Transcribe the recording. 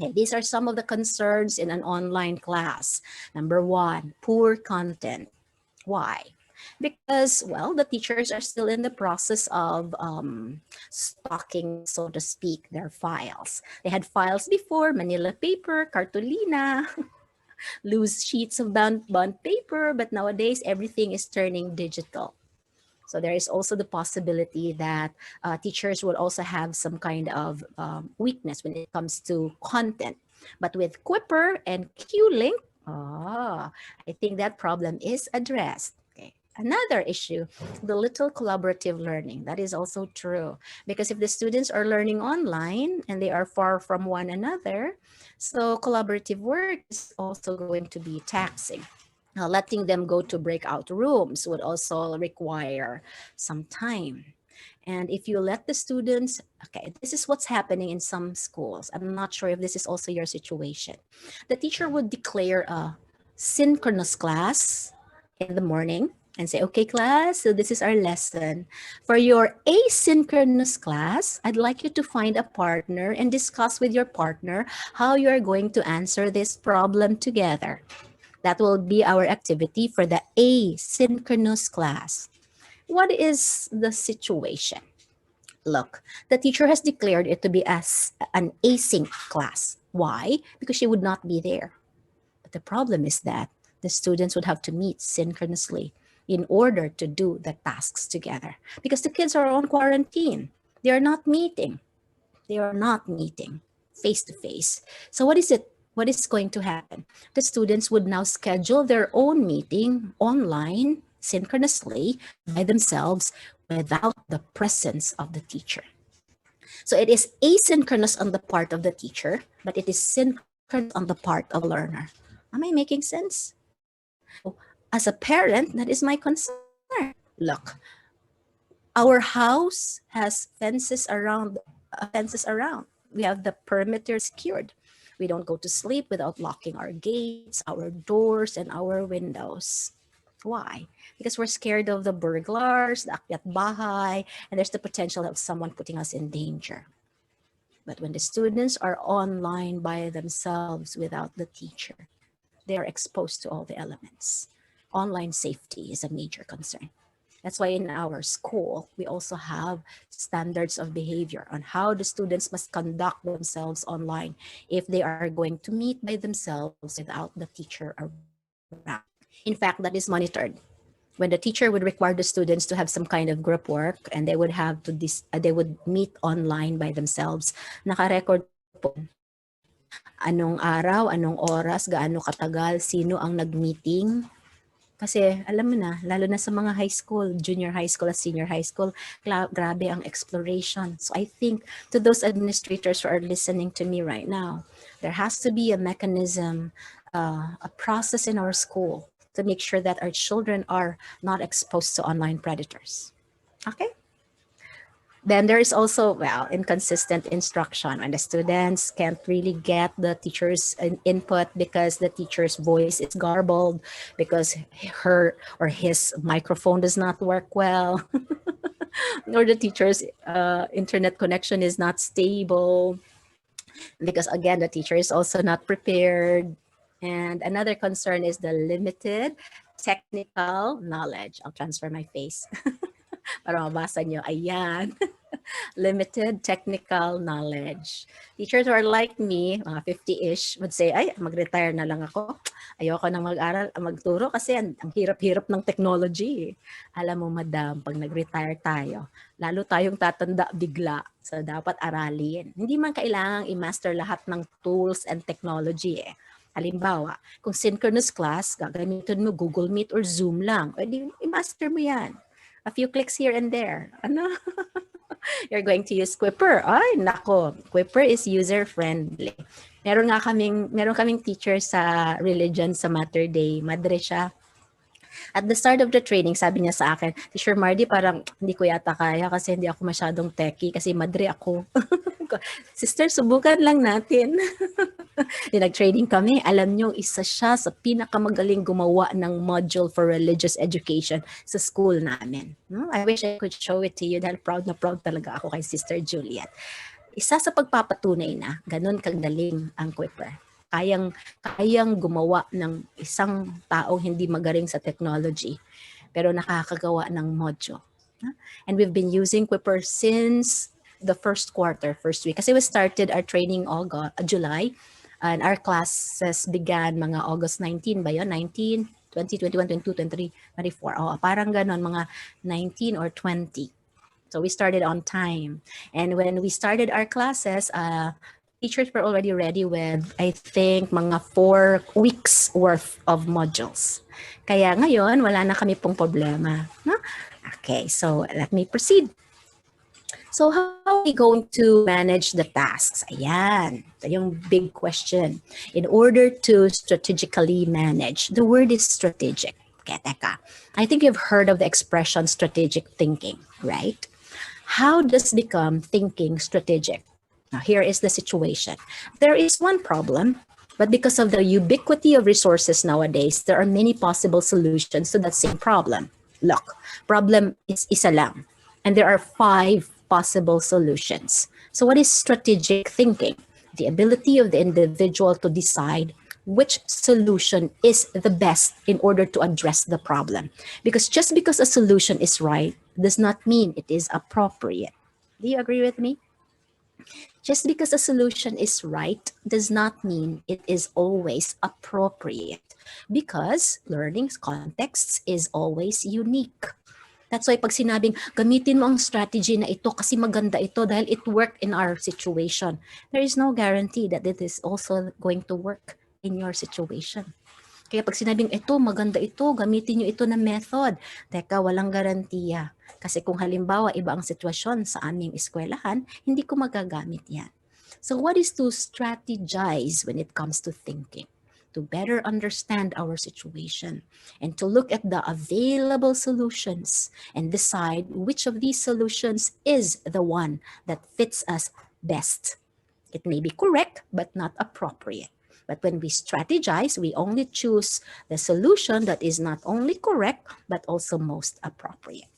Okay, these are some of the concerns in an online class. Number one, poor content. Why? Because, well, the teachers are still in the process of stocking, so to speak, their files. They had files before, Manila paper, cartolina, loose sheets of bond paper, but nowadays everything is turning digital. So there is also the possibility that teachers will also have some kind of weakness when it comes to content. But with Quipper and Q-Link, I think that problem is addressed. Okay. Another issue, the little collaborative learning. That is also true. Because if the students are learning online and they are far from one another, so collaborative work is also going to be taxing. Letting them go to breakout rooms would also require some time. And if you let the students, okay, this is what's happening in some schools. I'm not sure if this is also your situation. The teacher would declare a synchronous class in the morning and say, okay, class, so this is our lesson. For your asynchronous class, I'd like you to find a partner and discuss with your partner how you are going to answer this problem together. That will be our activity for the asynchronous class. What is the situation? Look, the teacher has declared it to be as an async class. Why? Because she would not be there. But the problem is that the students would have to meet synchronously in order to do the tasks together. Because the kids are on quarantine. They are not meeting. They are not meeting face to face. So what is it? What is going to happen? The students would now schedule their own meeting online synchronously by themselves without the presence of the teacher. So it is asynchronous on the part of the teacher, but it is synchronous on the part of the learner. Am I making sense? So as a parent, that is my concern. Look, our house has fences around. We have the perimeter secured. We don't go to sleep without locking our gates, our doors, and our windows. Why? Because we're scared of the burglars, the akyat bahay, and there's the potential of someone putting us in danger. But when the students are online by themselves without the teacher, they are exposed to all the elements. Online safety is a major concern. That's why in our school, we also have standards of behavior on how the students must conduct themselves online if they are going to meet by themselves without the teacher around. In fact, that is monitored. When the teacher would require the students to have some kind of group work and they would have to they would meet online by themselves, naka-record po anong araw, anong oras, gaano katagal, sino ang nag-meeting. Kasi alam mo na, lalo na sa mga high school, junior high school at senior high school, grabe ang exploration. So I think to those administrators who are listening to me right now, there has to be a mechanism, a process in our school to make sure that our children are not exposed to online predators. Okay? Then there is also, well, inconsistent instruction when the students can't really get the teacher's input because the teacher's voice is garbled, because her or his microphone does not work well, or the teacher's internet connection is not stable, because again, the teacher is also not prepared. And another concern is the limited technical knowledge. I'll transfer my face para mabasa nyo. Ayan. Limited technical knowledge. Teachers who are like me, mga 50-ish, would say, ay, mag-retire na lang ako. Ayoko na mag-aral, magturo kasi ang hirap-hirap ng technology. Alam mo, madam, pag nag-retire tayo, lalo tayong tatanda bigla. So, dapat aralin. Hindi man kailangang i-master lahat ng tools and technology eh. Halimbawa, kung synchronous class, gagamitin mo Google Meet or Zoom lang. O di, i-master mo yan. A few clicks here and there. Ano? You're going to use Quipper. Ay, nako. Quipper is user-friendly. Meron kaming teacher sa religion sa Mater Dei. Madre siya. At the start of the training, sabi niya sa akin, Teacher Mardy, parang hindi ko yata kaya kasi hindi ako masyadong techie kasi madre ako. Sister, subukan lang natin. Nag-training kami. Alam nyo, isa siya sa pinakamagaling gumawa ng module for religious education sa school namin. I wish I could show it to you dahil proud na proud talaga ako kay Sister Juliet. Isa sa pagpapatunay na ganun kagaling ang Quipper. Kayang gumawa ng isang taong hindi magaling sa technology pero nakakagawa ng module. And we've been using Quipper since the first quarter, first week. Kasi we started our training July, and our classes began mga August 19 ba yun? 19, 20, 21, 22, 23, 24. Oh, parang ganon, mga 19 or 20. So we started on time. And when we started our classes, teachers were already ready with, I think, mga 4 weeks worth of modules. Kaya ngayon, wala na kami pong problema. No? Okay, so let me proceed. So how are we going to manage the tasks? Ayan, ito yung big question. In order to strategically manage, the word is strategic. Okay, teka. I think you've heard of the expression strategic thinking, right? How does become thinking strategic? Now, here is the situation. There is one problem, but because of the ubiquity of resources nowadays, there are many possible solutions to that same problem. Look, problem is isa lang, and there are 5 possible solutions. So what is strategic thinking? The ability of the individual to decide which solution is the best in order to address the problem. Because just because a solution is right does not mean it is appropriate. Do you agree with me? Just because a solution is right does not mean it is always appropriate. Because learning contexts is always unique. That's why pag sinabing, gamitin mo ang strategy na ito kasi maganda ito dahil it worked in our situation, there is no guarantee that it is also going to work in your situation. Kaya pag sinabing ito, maganda ito, gamitin nyo ito na method. Teka, walang garantiya. Kasi kung halimbawa iba ang sitwasyon sa aming eskwelahan, hindi ko magagamit yan. So what is to strategize when it comes to thinking? To better understand our situation and to look at the available solutions and decide which of these solutions is the one that fits us best. It may be correct, but not appropriate. But when we strategize, we only choose the solution that is not only correct, but also most appropriate.